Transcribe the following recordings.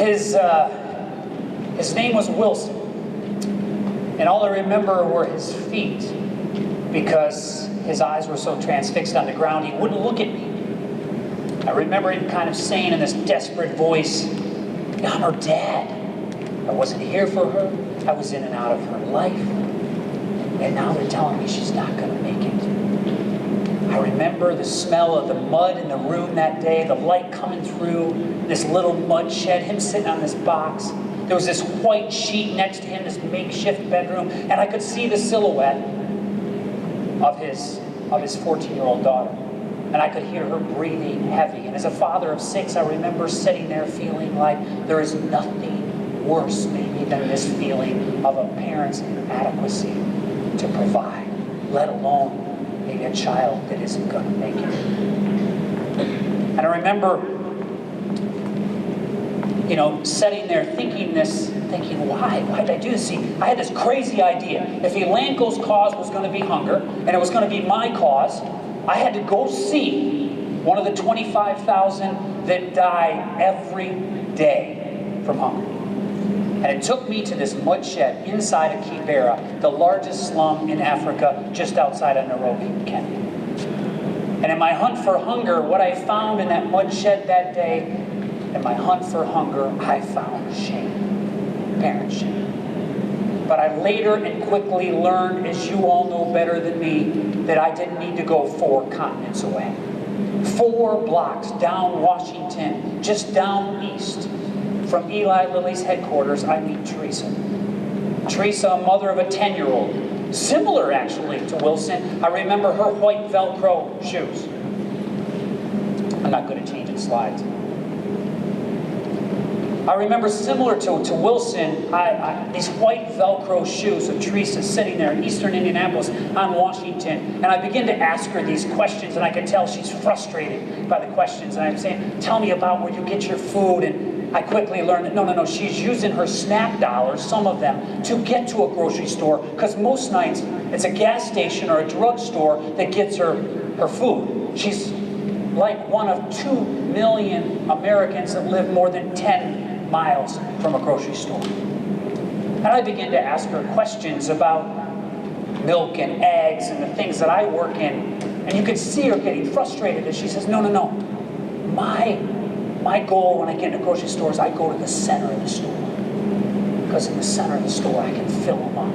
His name was Wilson. And all I remember were his feet, because his eyes were so transfixed on the ground, he wouldn't look at me. I remember him kind of saying in this desperate voice, "I'm her dad. I wasn't here for her. I was in and out of her life. And now they're telling me she's not going to make it." I remember the smell of the mud in the room that day, the light coming through this little mud shed, him sitting on this box. There was this white sheet next to him, this makeshift bedroom, and I could see the silhouette of his 14-year-old daughter. And I could hear her breathing heavy. And as a father of 6, I remember sitting there feeling like there is nothing worse maybe than this feeling of a parent's inadequacy to provide, let alone maybe a child that isn't going to make it. And I remember, sitting there thinking, why did I do this? See, I had this crazy idea. If ELANCO's cause was going to be hunger, and it was going to be my cause, I had to go see one of the 25,000 that die every day from hunger. And it took me to this mud shed inside of Kibera, the largest slum in Africa, just outside of Nairobi, Kenya. And in my hunt for hunger, what I found in that mud shed that day, in my hunt for hunger, I found shame, parent shame. But I later and quickly learned, as you all know better than me, that I didn't need to go 4 continents away. 4 blocks down Washington, just down east, from Eli Lilly's headquarters, I meet Teresa. Teresa, a mother of a 10-year-old, similar actually to Wilson. I remember her white Velcro shoes. I'm not good at changing slides. I remember similar to Wilson, these white Velcro shoes of Teresa sitting there in eastern Indianapolis on Washington. And I begin to ask her these questions, and I could tell she's frustrated by the questions. And I'm saying, "Tell me about where you get your food." And I quickly learned that no, she's using her SNAP dollars, some of them, to get to a grocery store, because most nights it's a gas station or a drugstore that gets her food. She's like one of 2 million Americans that live more than 10 miles from a grocery store. And I began to ask her questions about milk and eggs and the things that I work in. And you could see her getting frustrated as she says, no. My goal when I get into grocery stores, I go to the center of the store. Because in the center of the store, I can fill them up.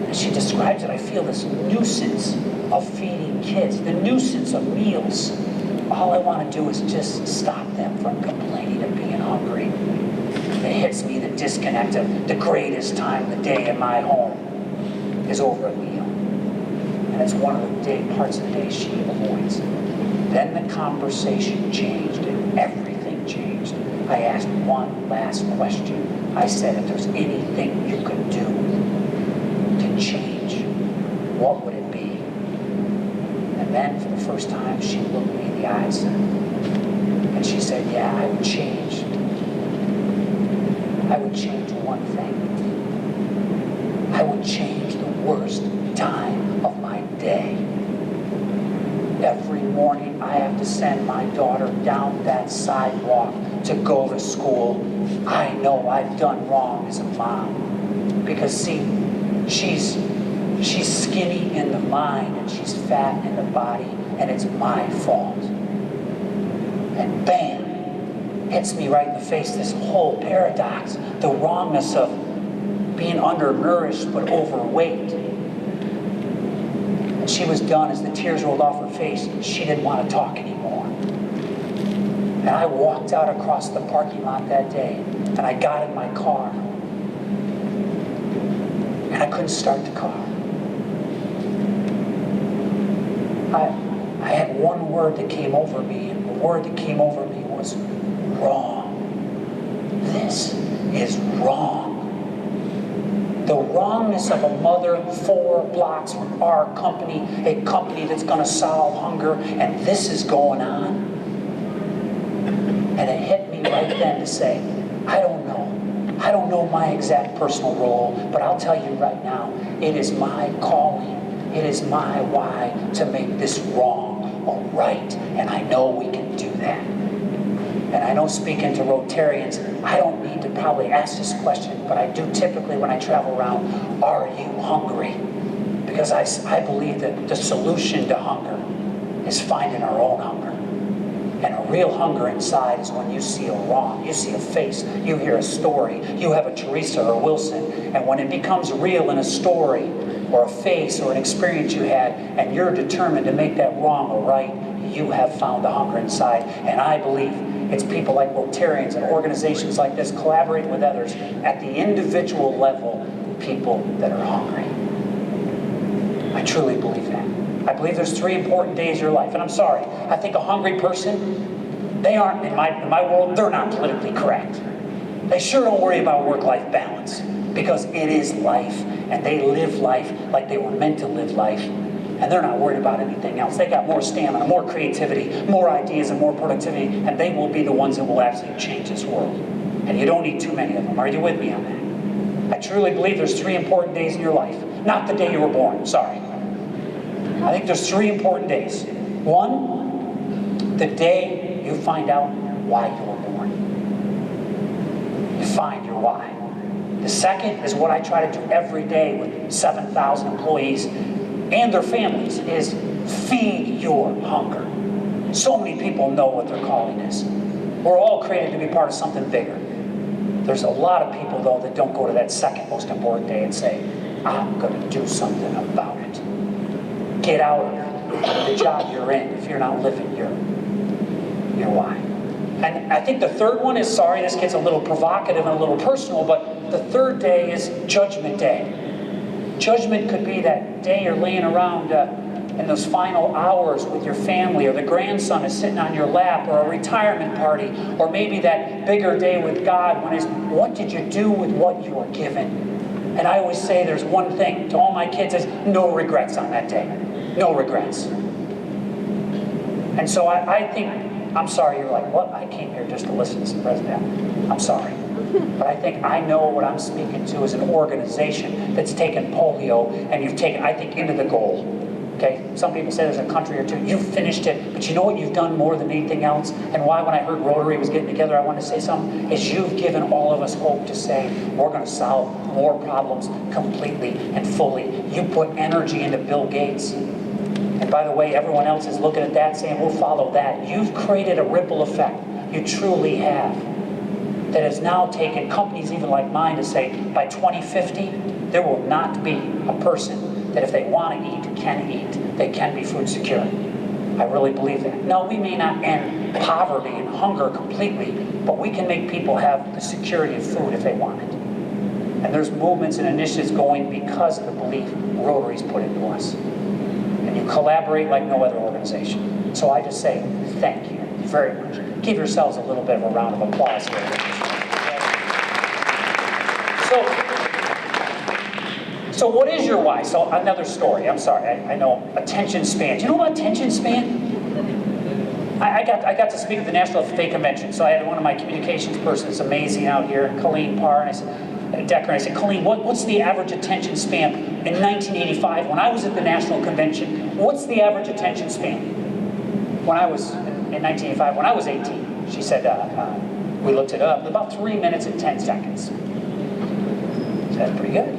And she describes it, I feel this nuisance of feeding kids, the nuisance of meals. All I want to do is just stop them from complaining of being hungry. It hits me the disconnect of the greatest time of the day in my home is over a meal. And it's one of the parts of the day she avoids. Then the conversation changed and everything changed. I asked one last question. I said, if there's anything you could do to change, what would it be? And then for the first time, she looked me in the eyes and she said, yeah, I would change. I would change one thing. I would change the worst time of my day. Every morning I have to send my daughter down that sidewalk to go to school. I know I've done wrong as a mom. Because see, she's skinny in the mind and she's fat in the body, and it's my fault. And bam, hits me right in the face, this whole paradox, the wrongness of being undernourished but overweight. And she was done as the tears rolled off her face. She didn't want to talk anymore. And I walked out across the parking lot that day, and I got in my car. And I couldn't start the car. I had one word that came over me, and the word that came over me was wrong. This is wrong. The wrongness of a mother 4 blocks from our company, a company that's going to solve hunger, and this is going on. And it hit me right then to say, I don't know. I don't know my exact personal role, but I'll tell you right now, it is my calling. It is my why to make this wrong a right, and I know we can do that. And I know speaking to Rotarians, I don't need to probably ask this question, but I do typically when I travel around, are you hungry? Because I believe that the solution to hunger is finding our own hunger. And a real hunger inside is when you see a wrong, you see a face, you hear a story, you have a Teresa or a Wilson, and when it becomes real in a story or a face or an experience you had, and you're determined to make that wrong or right, you have found a hunger inside. And I believe it's people like Rotarians and organizations like this collaborating with others at the individual level, people that are hungry. I truly believe that. I believe there's 3 important days of your life. And I'm sorry, I think a hungry person, they aren't, in my world, they're not politically correct. They sure don't worry about work-life balance, because it is life, and they live life like they were meant to live life, and they're not worried about anything else. They got more stamina, more creativity, more ideas, and more productivity, and they will be the ones that will absolutely change this world. And you don't need too many of them. Are you with me on that? I truly believe there's 3 important days in your life. Not the day you were born, sorry. I think there's 3 important days. 1, the day you find out why you were born. You find your why. The second is what I try to do every day with 7,000 employees and their families, is feed your hunger. So many people know what their calling is. We're all created to be part of something bigger. There's a lot of people, though, that don't go to that second most important day and say, I'm going to do something about it. Get out of the job you're in if you're not living your why. And I think the third one is, sorry, this gets a little provocative and a little personal, but the third day is Judgment Day. Judgment could be that day you're laying around in those final hours with your family, or the grandson is sitting on your lap, or a retirement party, or maybe that bigger day with God when it's, what did you do with what you were given? And I always say there's one thing to all my kids is no regrets on that day. No regrets. And so I think, I'm sorry, you're like, what? I came here just to listen to some president. I'm sorry. But I think I know what I'm speaking to is an organization that's taken polio and you've taken, I think, into the goal. Okay? Some people say there's a country or two. You've finished it, but you know what you've done more than anything else? And why when I heard Rotary was getting together, I wanted to say something, is you've given all of us hope to say we're going to solve more problems completely and fully. You put energy into Bill Gates. And by the way, everyone else is looking at that saying, we'll follow that. You've created a ripple effect. You truly have. That has now taken companies even like mine to say, by 2050, there will not be a person that if they want to eat, can eat. They can be food secure. I really believe that. No, we may not end poverty and hunger completely, but we can make people have the security of food if they want it. And there's movements and initiatives going because of the belief Rotary's put into us. And you collaborate like no other organization. So I just say thank you very much. Give yourselves a little bit of a round of applause here. So what is your why? So another story. I'm sorry. I know attention span. Do you know about attention span? I got to speak at the National FFA Convention. So I had one of my communications persons, amazing out here, Colleen Parr, and I said, Decker, and I said, Colleen, what's the average attention span in 1985 when I was at the National Convention? What's the average attention span? When I was in 1985, when I was 18, she said, we looked it up, about 3 minutes and 10 seconds. So that's pretty good.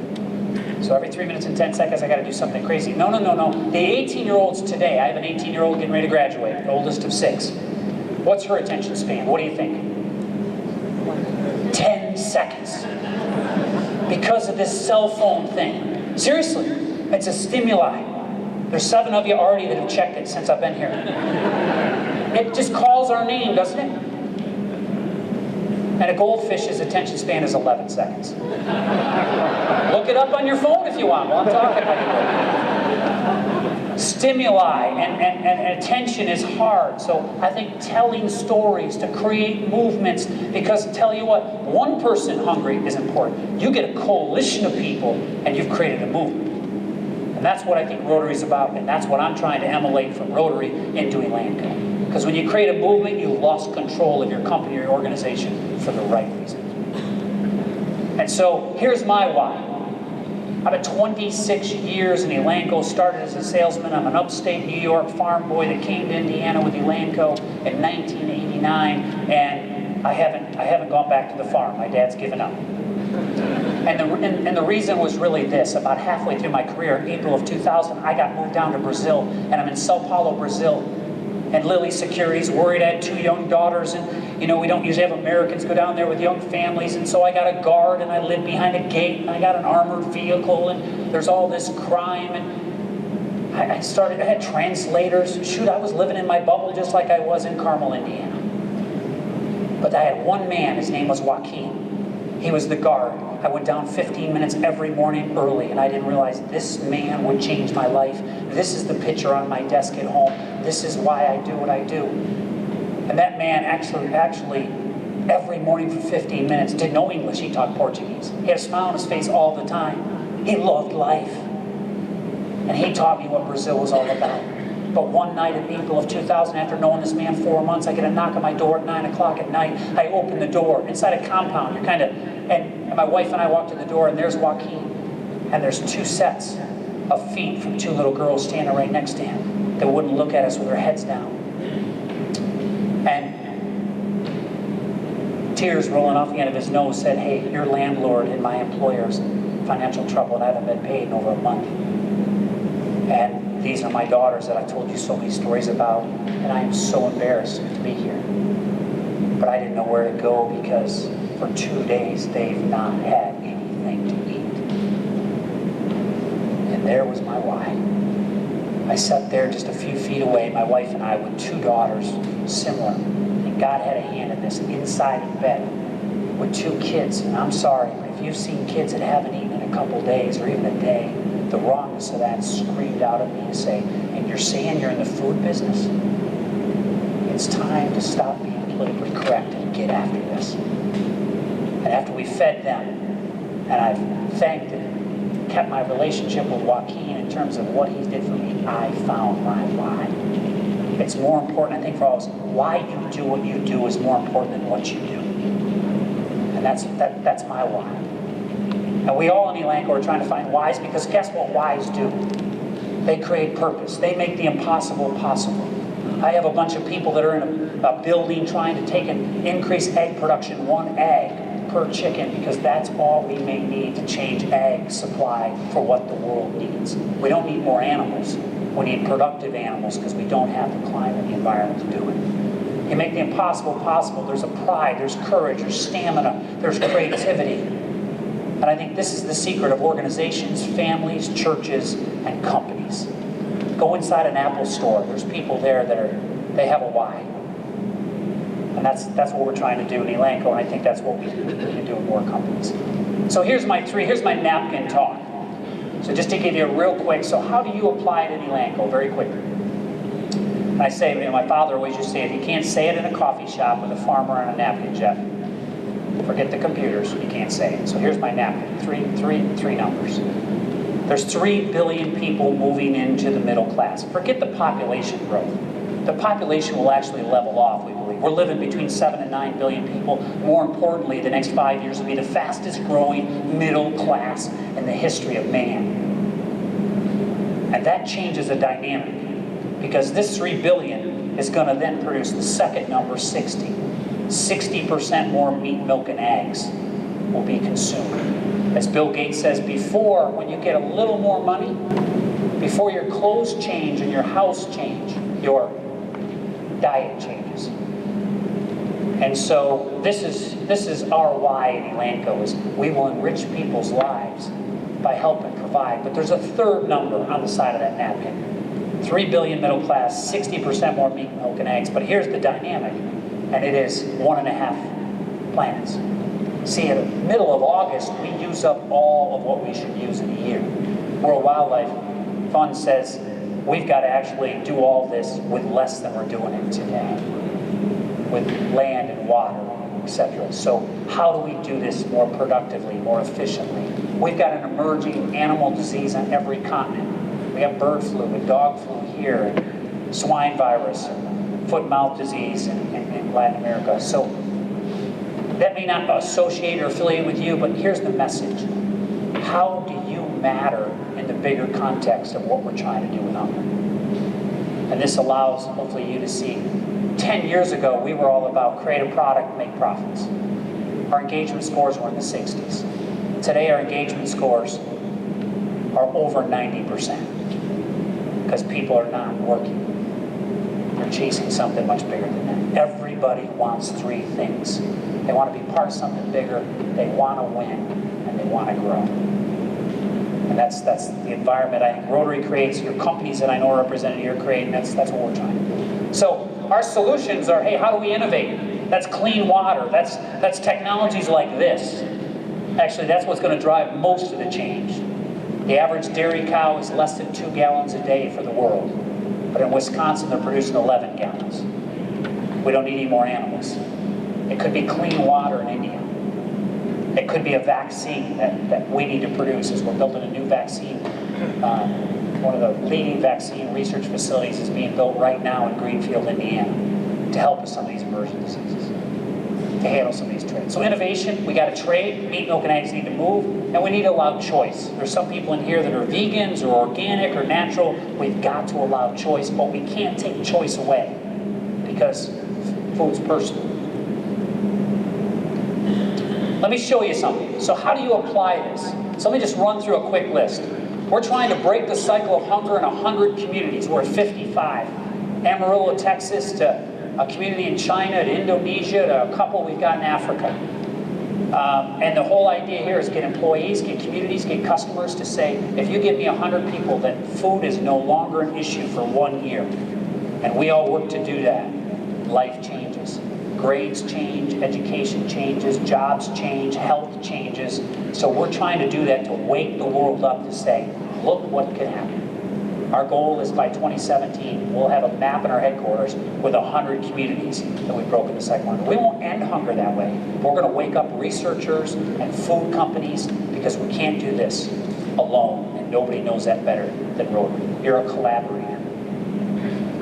So every 3 minutes and 10 seconds, I got to do something crazy. No. The 18-year-olds today, I have an 18-year-old getting ready to graduate, the oldest of 6. What's her attention span? What do you think? 10 seconds. Because of this cell phone thing. Seriously, it's a stimuli. There's 7 of you already that have checked it since I've been here. It just calls our name, doesn't it? And a goldfish's attention span is 11 seconds. Look it up on your phone if you want while I'm talking about it. Stimuli and attention is hard. So I think telling stories to create movements, because tell you what, one person hungry is important. You get a coalition of people and you've created a movement. And that's what I think Rotary is about, and that's what I'm trying to emulate from Rotary into ELANCO. Because when you create a movement, you've lost control of your company or your organization for the right reason. And so here's my why. I've been 26 years in ELANCO, started as a salesman. I'm an upstate New York farm boy that came to Indiana with ELANCO in 1989, and I haven't gone back to the farm. My dad's given up. And the reason was really this. About halfway through my career, in April of 2000, I got moved down to Brazil, and I'm in Sao Paulo, Brazil. And Lily Security's worried. I had 2 young daughters, and we don't usually have Americans go down there with young families, and so I got a guard, and I lived behind a gate, and I got an armored vehicle, and there's all this crime, and I had translators. Shoot, I was living in my bubble just like I was in Carmel, Indiana. But I had one man, his name was Joaquin. He was the guard. I went down 15 minutes every morning early, and I didn't realize this man would change my life. This is the picture on my desk at home. This is why I do what I do. And that man actually, every morning for 15 minutes, didn't know English. He talked Portuguese. He had a smile on his face all the time. He loved life. And he taught me what Brazil was all about. But one night in April of 2000, after knowing this man 4 months, I get a knock on my door at 9 o'clock at night. I open the door. Inside a compound, and my wife and I walked in the door, and there's Joaquin. And there's 2 sets of feet from 2 little girls standing right next to him that wouldn't look at us with their heads down. And tears rolling off the end of his nose said, "Hey, your landlord and my employer's in financial trouble, and I haven't been paid in over a month. And these are my daughters that I've told you so many stories about, and I am so embarrassed to be here. But I didn't know where to go because for 2 days they've not had anything to eat." And there was my why. I sat there just a few feet away, my wife and I, with 2 daughters, similar. And God had a hand in this, inside of bed, with 2 kids. And I'm sorry, but if you've seen kids that haven't eaten in a couple days or even a day, the wrongness of that screamed out at me to say, "And you're saying you're in the food business? It's time to stop being politically correct and get after this." And after we fed them, and I've thanked and kept my relationship with Joaquin in terms of what he did for me, I found my why. It's more important, I think, for all of us, why you do what you do is more important than what you do. And that's my why. And we all in ELANCO are trying to find whys, because guess what whys do? They create purpose. They make the impossible possible. I have a bunch of people that are in a building trying to take and increase egg production, 1 egg per chicken, because that's all we may need to change egg supply for what the world needs. We don't need more animals. We need productive animals because we don't have the climate and the environment to do it. You make the impossible possible. There's a pride, there's courage, there's stamina, there's creativity. And I think this is the secret of organizations, families, churches, and companies. Go inside an Apple store. There's people there they have a why. And that's what we're trying to do in ELANCO, and I think that's what we can do in more companies. So here's my napkin talk. So just to give you a real quick, so how do you apply it in ELANCO? Very quickly. And I say, my father always used to say, if you can't say it in a coffee shop with a farmer on a napkin, Jeff, forget the computers, you can't say it. So here's my napkin, three numbers. There's 3 billion people moving into the middle class. Forget the population growth. The population will actually level off, we believe. We're living between 7 and 9 billion people. More importantly, the next 5 years will be the fastest growing middle class in the history of man. And that changes the dynamic, because this 3 billion is going to then produce the second number, 60. 60% more meat, milk, and eggs will be consumed. As Bill Gates says, before, when you get a little more money, before your clothes change and your house change, your diet changes. And so this is our why in ELANCO, is we will enrich people's lives by helping provide. But there's a third number on the side of that napkin. 3 billion middle class, 60% more meat, milk, and eggs. But here's the dynamic, and it is 1.5 planets. See, in the middle of August, we use up all of what we should use in a year. World Wildlife Fund says we've got to actually do all this with less than we're doing it today, with land and water, etc. So how do we do this more productively, more efficiently? We've got an emerging animal disease on every continent. We have bird flu and dog flu here, and swine virus, and foot-and-mouth disease in Latin America. So that may not associate or affiliate with you, but here's the message. How do you matter in the bigger context of what we're trying to do with hunger. And this allows, hopefully, you to see, 10 years ago, we were all about create a product, make profits. Our engagement scores were in the 60s. Today, our engagement scores are over 90% because people are not working. They're chasing something much bigger than that. Everybody wants three things. They want to be part of something bigger, they want to win, and they want to grow. And that's the environment I think Rotary creates, your companies that I know are represented here create, and that's what we're trying to do. So our solutions are, hey, how do we innovate? That's clean water, that's technologies like this. Actually, that's what's going to drive most of the change. The average dairy cow is less than 2 gallons a day for the world. But in Wisconsin, they're producing 11 gallons. We don't need any more animals. It could be clean water in India. It could be a vaccine that we need to produce as we're building a new vaccine. One of the leading vaccine research facilities is being built right now in Greenfield, Indiana, to help with some of these emergent diseases, to handle some of these trades. So innovation, we got to trade, meat, milk, and eggs need to move, and we need to allow choice. There's some people in here that are vegans or organic or natural. We've got to allow choice, but we can't take choice away because food's personal. Let me show you something. So how do you apply this? So let me just run through a quick list. We're trying to break the cycle of hunger in 100 communities. We're at 55. Amarillo, Texas, to a community in China, to Indonesia, to a couple we've got in Africa. And the whole idea here is get employees, get communities, get customers to say, if you give me 100 people, that food is no longer an issue for 1 year. And we all work to do that. Life changes. Grades change, education changes, jobs change, health changes. So we're trying to do that to wake the world up to say, look what can happen. Our goal is by 2017, we'll have a map in our headquarters with 100 communities that we've broken the cycle on. We won't end hunger that way. We're going to wake up researchers and food companies because we can't do this alone, and nobody knows that better than Rotary. You're a collaborator.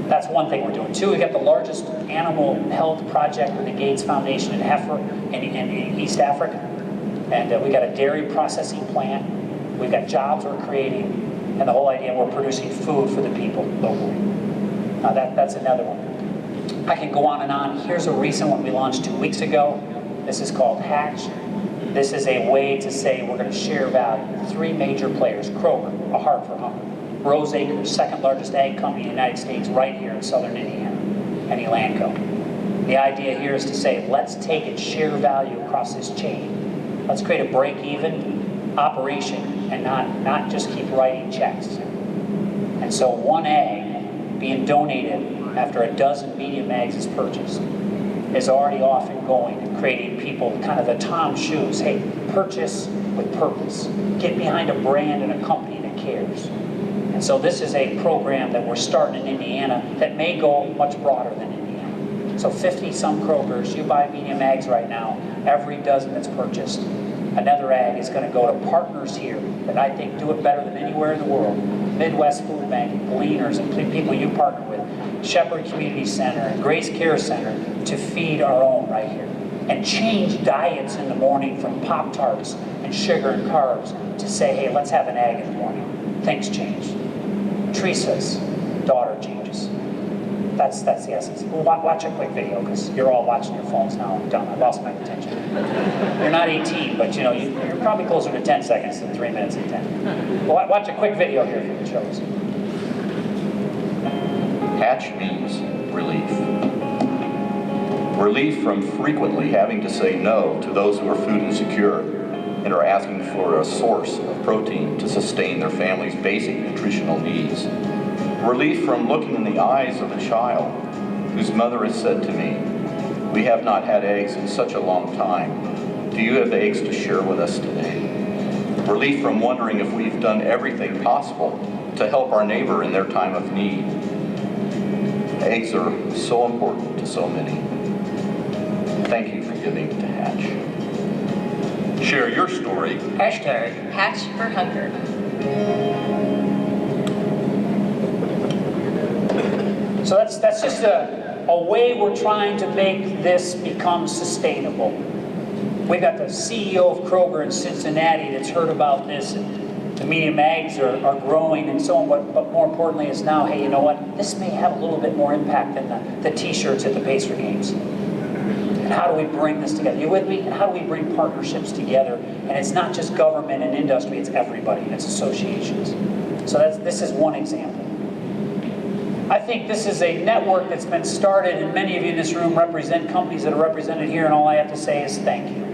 That's one thing we're doing. Two, we got the largest animal health project with the Gates Foundation in East Africa. And we got a dairy processing plant. We've got jobs we're creating. And the whole idea, we're producing food for the people locally. That's another one. I can go on and on. Here's a recent one we launched 2 weeks ago. This is called Hatch. This is a way to say we're going to share value. 3 major players. Kroger, a heart for hunger. Rose Acres, second largest ag company in the United States, right here in southern Indiana, and ELANCO. The idea here is to say, let's take and share value across this chain. Let's create a break-even operation and not just keep writing checks. And so 1 egg being donated after a dozen medium eggs is purchased is already off and going and creating people, kind of the Tom shoes. Hey, purchase with purpose. Get behind a brand and a company that cares. And so this is a program that we're starting in Indiana that may go much broader than Indiana. So 50-some Krogers, you buy medium eggs right now, every dozen that's purchased, another egg is going to go to partners here that I think do it better than anywhere in the world. Midwest Food Bank, Gleaners, and people you partner with, Shepherd Community Center, and Grace Care Center, to feed our own right here. And change diets in the morning from Pop-Tarts and sugar and carbs to say, hey, let's have an egg in the morning. Things change. Teresa's daughter changes. That's the essence. Well, watch a quick video, because you're all watching your phones now. I'm done. I lost my attention. You're not 18, but you know, you're probably closer to 10 seconds than 3 minutes and 10. Well, watch a quick video here if you can show us. Hatch means relief. Relief from frequently having to say no to those who are food insecure and are asking for a source of protein to sustain their family's basic nutritional needs. Relief from looking in the eyes of a child whose mother has said to me, "We have not had eggs in such a long time. Do you have eggs to share with us today?" Relief from wondering if we've done everything possible to help our neighbor in their time of need. Eggs are so important to so many. Thank you for giving to Hatch. Share your story. Hashtag Hatch for Hunger. So that's just a way we're trying to make this become sustainable. We've got the CEO of Kroger in Cincinnati that's heard about this, and The media mags are growing and so on, but more importantly is now, hey, you know what? This may have a little bit more impact than the t-shirts at the Pacer games. And how do we bring this together? You with me? And how do we bring partnerships together? And it's not just government and industry, it's everybody, it's associations. So this is one example. I think this is a network that's been started, and many of you in this room represent companies that are represented here, and all I have to say is thank you.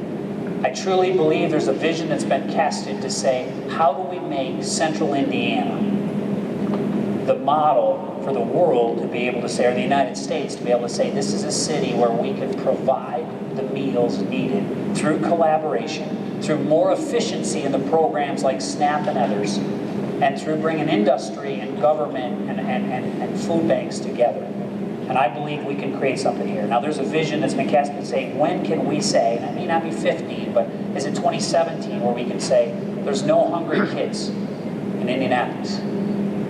I truly believe there's a vision that's been casted to say, how do we make Central Indiana the model for the world to be able to say, or the United States to be able to say, this is a city where we can provide the meals needed through collaboration, through more efficiency in the programs like SNAP and others, and through bringing industry and government and food banks together. And I believe we can create something here. Now there's a vision that's been cast to say, when can we say, and it may not be 15, but is it 2017 where we can say, there's no hungry kids in Indianapolis.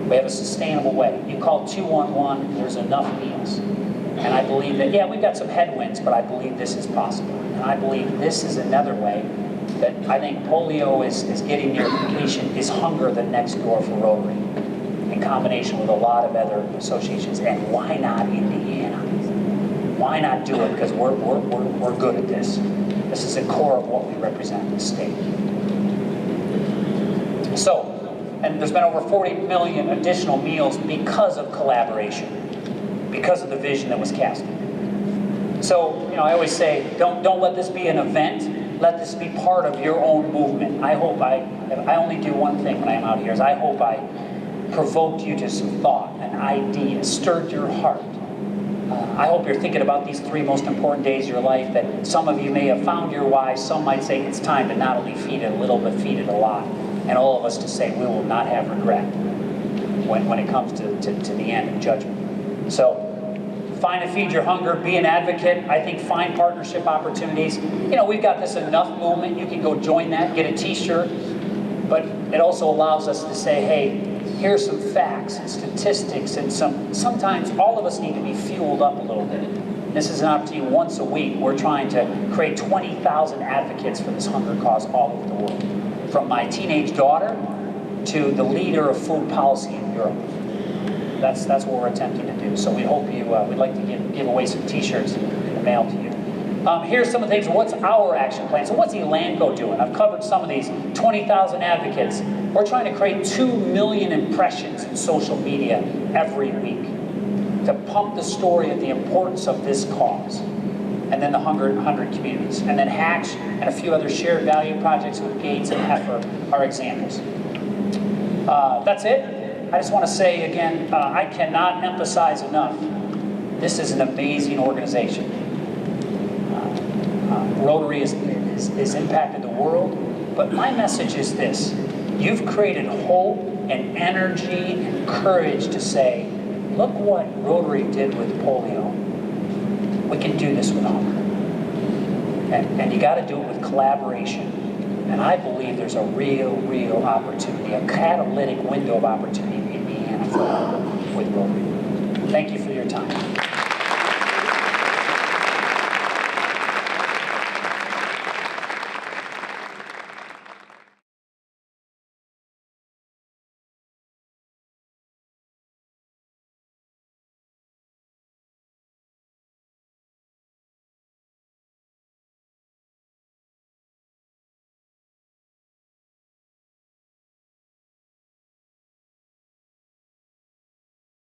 We have a sustainable way. You call 211, there's enough meals. And I believe that, yeah, we've got some headwinds, but I believe this is possible. And I believe this is another way that I think polio is getting near completion, is hunger the next door for Rotary, in combination with a lot of other associations. And why not Indiana? Why not do it? Because we're good at this. This is the core of what we represent in the state. So, and there's been over 40 million additional meals because of collaboration, because of the vision that was casted. So, you know, I always say, don't let this be an event. Let this be part of your own movement. I hope I only do one thing when I'm out here, is I hope I provoked you to some thought, an idea, stirred your heart. I hope you're thinking about these 3 most important days of your life, that some of you may have found your why, some might say it's time to not only feed it a little, but feed it a lot. And all of us to say we will not have regret when it comes to the end of judgment. So, find and feed your hunger, be an advocate. I think find partnership opportunities. You know, we've got this Enough movement. You can go join that, get a t-shirt. But it also allows us to say, hey, here's some facts and statistics, and sometimes all of us need to be fueled up a little bit. This is an opportunity once a week. We're trying to create 20,000 advocates for this hunger cause all over the world. From my teenage daughter to the leader of food policy in Europe. That's what we're attempting to do. So we hope you, we'd like to give away some t-shirts in the mail to you. Here's some of the things, what's our action plan? So what's ELANCO doing? I've covered some of these, 20,000 advocates. We're trying to create 2 million impressions in social media every week to pump the story of the importance of this cause. And then the 100 communities. And then Hatch and a few other shared value projects with Gates and Heifer are examples. That's it. I just want to say again, I cannot emphasize enough, this is an amazing organization. Rotary has impacted the world, but my message is this. You've created hope and energy and courage to say, look what Rotary did with polio. We can do this with hunger. And you got to do it with collaboration. And I believe there's a real opportunity, a catalytic window of opportunity in Indiana with Rotary. Thank you for your time.